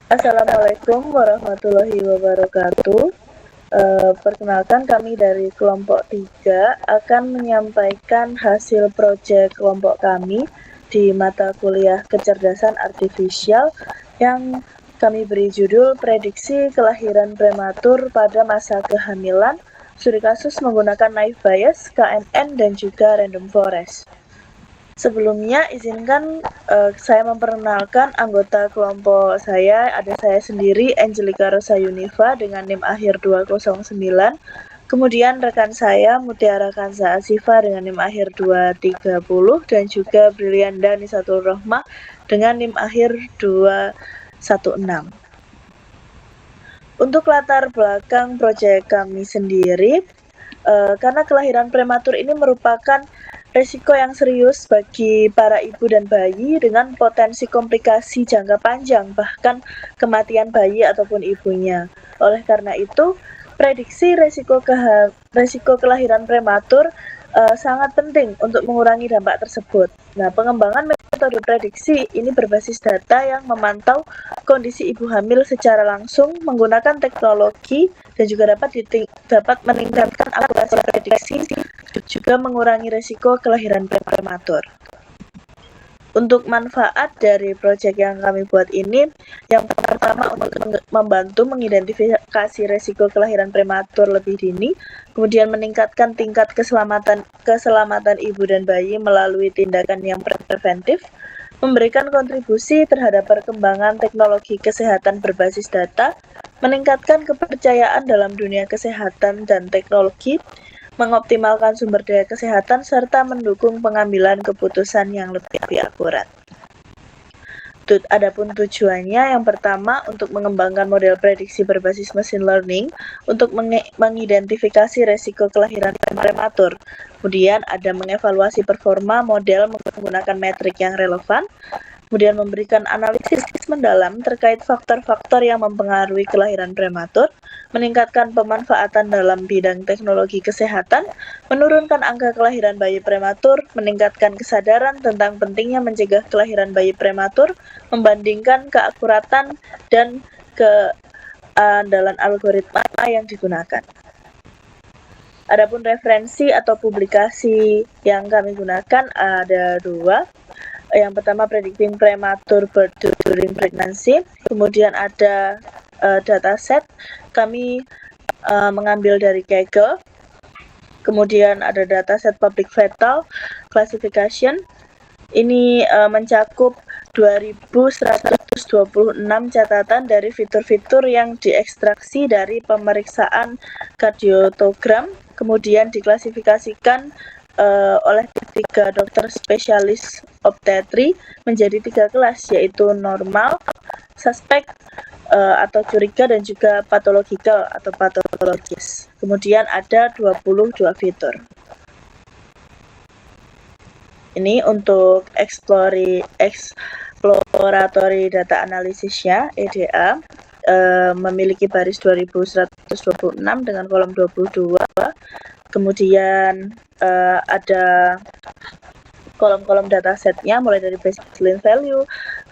Assalamualaikum warahmatullahi wabarakatuh. Perkenalkan, kami dari kelompok 3 akan menyampaikan hasil proyek kelompok kami di mata kuliah kecerdasan artifisial yang kami beri judul prediksi kelahiran prematur pada masa kehamilan, studi kasus menggunakan naive Bayes, KNN, dan juga random forest. Sebelumnya, izinkan saya memperkenalkan anggota kelompok saya. Ada saya sendiri, Angelica Rosa Yunifa, dengan NIM akhir 209. Kemudian rekan saya, Mutiara Kanza Asifa, dengan NIM akhir 230. Dan juga Brilianda Nisatul Rohmah, dengan NIM akhir 216. Untuk latar belakang proyek kami sendiri, karena kelahiran prematur ini merupakan risiko yang serius bagi para ibu dan bayi dengan potensi komplikasi jangka panjang, bahkan kematian bayi ataupun ibunya. Oleh karena itu, prediksi risiko kelahiran prematur sangat penting untuk mengurangi dampak tersebut. Nah, pengembangan metode prediksi ini berbasis data yang memantau kondisi ibu hamil secara langsung menggunakan teknologi dan juga dapat meningkatkan akurasi prediksi, juga mengurangi risiko kelahiran prematur. Untuk manfaat dari proyek yang kami buat ini, yang pertama untuk membantu mengidentifikasi risiko kelahiran prematur lebih dini, kemudian meningkatkan tingkat keselamatan ibu dan bayi melalui tindakan yang preventif, memberikan kontribusi terhadap perkembangan teknologi kesehatan berbasis data, meningkatkan kepercayaan dalam dunia kesehatan dan teknologi, mengoptimalkan sumber daya kesehatan, serta mendukung pengambilan keputusan yang lebih akurat. Adapun tujuannya, yang pertama untuk mengembangkan model prediksi berbasis machine learning untuk mengidentifikasi resiko kelahiran prematur. Kemudian ada mengevaluasi performa model menggunakan metrik yang relevan. Kemudian memberikan analisis mendalam terkait faktor-faktor yang mempengaruhi kelahiran prematur, meningkatkan pemanfaatan dalam bidang teknologi kesehatan, menurunkan angka kelahiran bayi prematur, meningkatkan kesadaran tentang pentingnya mencegah kelahiran bayi prematur, membandingkan keakuratan dan keandalan algoritma yang digunakan. Adapun referensi atau publikasi yang kami gunakan ada 2. Yang pertama, Predicting Premature Birth During Pregnancy. Kemudian ada dataset, kami mengambil dari Kaggle. Kemudian ada dataset Public Fetal Classification. Ini mencakup 2.126 catatan dari fitur-fitur yang diekstraksi dari pemeriksaan kardiotogram, kemudian diklasifikasikan oleh 3 dokter spesialis obstetri menjadi 3 kelas, yaitu normal, suspek atau curiga, dan juga patologikal atau patologis. Kemudian ada 22 fitur. Ini untuk exploratory data analisisnya, EDA, memiliki baris 2126 dengan kolom 22. Kemudian ada kolom-kolom datasetnya mulai dari baseline value,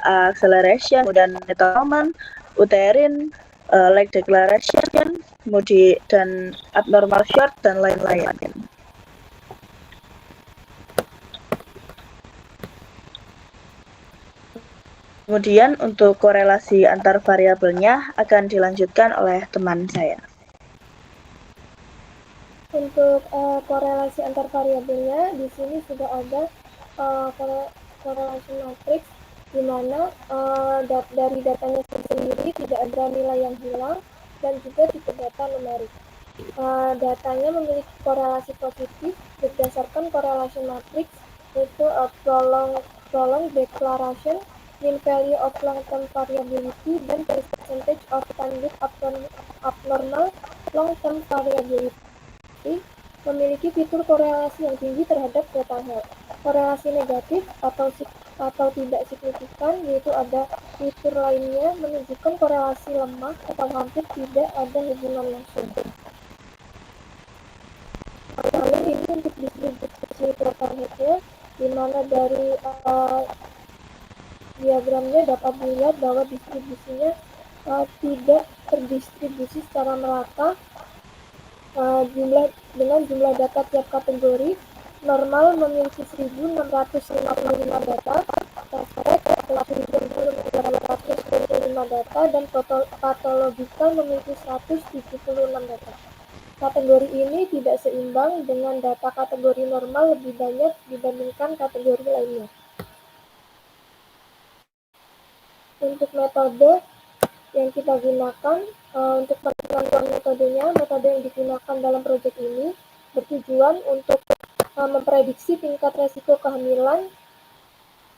acceleration, kemudian entanglement, uterine, lag declaration, kemudian dan abnormal short, dan lain-lain. Kemudian untuk korelasi antar variabelnya akan dilanjutkan oleh teman saya. Untuk korelasi antar variabelnya, di sini sudah ada korelasi matrix, di mana dari datanya sendiri tidak ada nilai yang hilang, dan juga tidak data numerik. Datanya memiliki korelasi positif berdasarkan korelasi matrix, yaitu prolonged declaration, mean value of long-term variability, dan percentage of time with abnormal long-term variability. Memiliki fitur korelasi yang tinggi terhadap data health. Korelasi negatif atau tidak signifikan, yaitu ada fitur lainnya menunjukkan korelasi lemah atau hampir tidak ada hubungan langsung. Lalu ini untuk distribusi total health-nya, di mana dari diagramnya dapat dilihat bahwa distribusinya tidak terdistribusi secara merata jumlah data tiap kategori. Normal memiliki 1.655 data, suspek 1.225 data, dan patologikal memiliki 176 data. Kategori ini tidak seimbang dengan data kategori normal lebih banyak dibandingkan kategori lainnya. Untuk metode yang kita gunakan, untuk penentuan metode yang digunakan dalam proyek ini bertujuan untuk memprediksi tingkat resiko kehamilan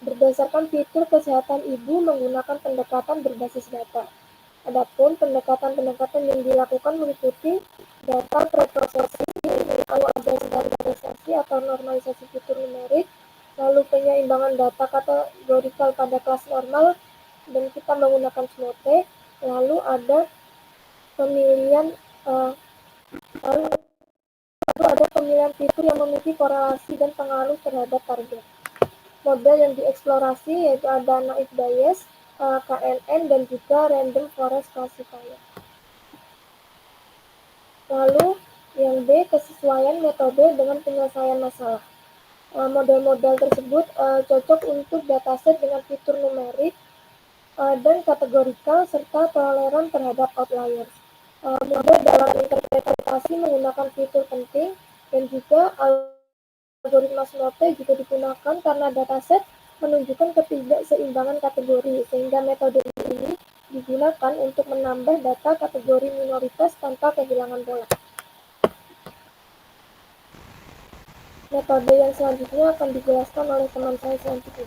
berdasarkan fitur kesehatan ibu menggunakan pendekatan berbasis data. Adapun pendekatan-pendekatan yang dilakukan meliputi data preprocessing, lalu ada standarisasi atau normalisasi fitur numerik, lalu penyeimbangan data kategorikal pada kelas normal, dan kita menggunakan SMOTE, lalu ada pemilihan fitur yang memiliki korelasi dan pengaruh terhadap target. Model yang dieksplorasi yaitu ada naive Bayes, KNN, dan juga Random Forest Classifier. Lalu yang B, kesesuaian metode dengan penyelesaian masalah. Model-model tersebut cocok untuk dataset dengan fitur numerik dan kategorikal serta toleran terhadap outliers. Model dalam interpretasi menggunakan fitur penting dan juga algoritma SMOTE juga digunakan karena dataset menunjukkan ketidakseimbangan kategori, sehingga metode ini digunakan untuk menambah data kategori minoritas tanpa kehilangan pola. Metode yang selanjutnya akan dijelaskan oleh teman saya selanjutnya.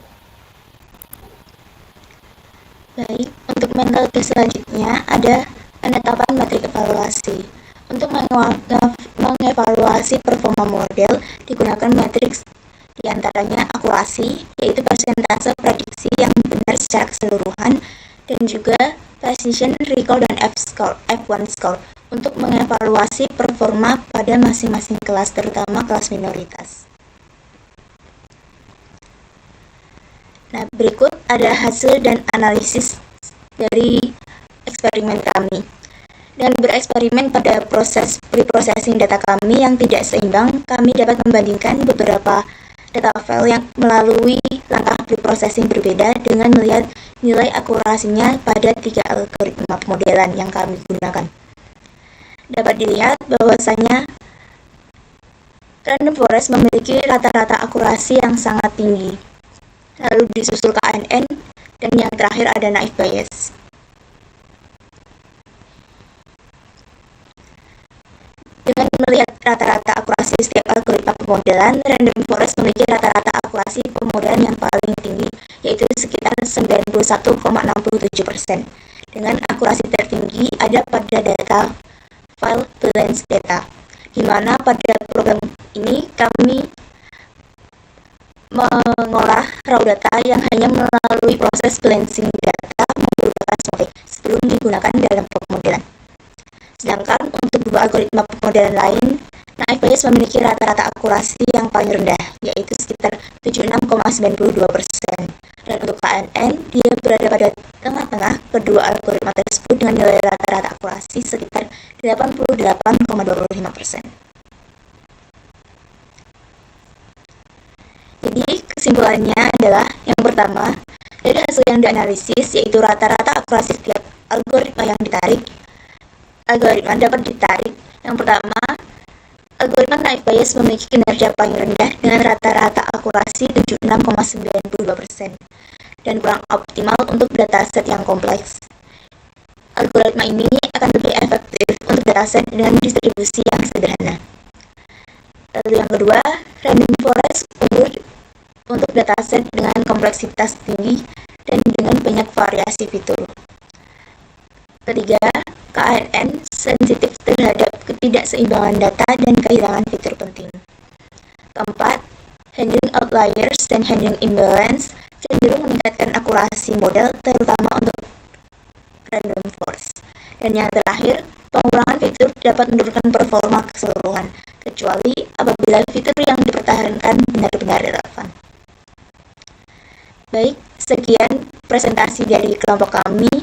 Baik, untuk metode selanjutnya ada penetapan metrik evaluasi. Untuk mengevaluasi performa model digunakan metrik diantaranya akurasi, yaitu persentase prediksi yang benar secara keseluruhan, dan juga precision, recall, dan F1 score untuk mengevaluasi performa pada masing-masing kelas, terutama kelas minoritas. Nah, berikut ada hasil dan analisis dari eksperimen kami. Dengan bereksperimen pada proses pre-processing data kami yang tidak seimbang, kami dapat membandingkan beberapa data file yang melalui langkah pre-processing berbeda dengan melihat nilai akurasinya pada 3 algoritma pemodelan yang kami gunakan. Dapat dilihat bahwasanya Random Forest memiliki rata-rata akurasi yang sangat tinggi, lalu disusul KNN, dan yang terakhir ada naive Bayes. Dengan melihat rata-rata akurasi setiap algoritma pemodelan, Random Forest memiliki rata-rata akurasi pemodelan yang paling tinggi, yaitu sekitar 91,67%. Dengan akurasi tertinggi ada pada data file balance data, di mana pada program ini kami mengolah raw data yang hanya melalui proses balancing data menggunakan SMOTE sebelum digunakan dalam pemodelan. Sedangkan untuk dua algoritma pemodelan lain, naive Bayes memiliki rata-rata akurasi yang paling rendah, yaitu sekitar 76,92%. Dan untuk KNN, dia berada pada tengah-tengah kedua algoritma tersebut dengan nilai rata-rata akurasi sekitar 88,25%. Jadi kesimpulannya adalah yang pertama, dari hasil yang dianalisis yaitu rata-rata akurasi setiap algoritma dapat ditarik. Yang pertama, algoritma naive Bayes memiliki kinerja paling rendah dengan rata-rata akurasi 76,92% dan kurang optimal untuk dataset yang kompleks. Algoritma ini akan lebih efektif untuk dataset dengan distribusi yang sederhana. Lalu yang kedua, Random Forest unggul untuk dataset dengan kompleksitas tinggi dan dengan banyak variasi fitur. Ketiga, KNN sensitif terhadap ketidakseimbangan data dan kehilangan fitur penting. Keempat, handling outliers dan handling imbalance cenderung meningkatkan akurasi model, terutama untuk Random Forest. Dan yang terakhir, pengurangan fitur dapat menurunkan performa keseluruhan, kecuali apabila fitur yang dipertahankan benar-benar relevan. Baik, sekian presentasi dari kelompok kami.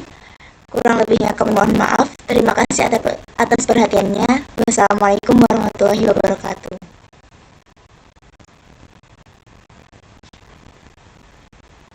Kurang lebihnya kami mohon maaf. Terima kasih atas perhatiannya. Wassalamualaikum warahmatullahi wabarakatuh.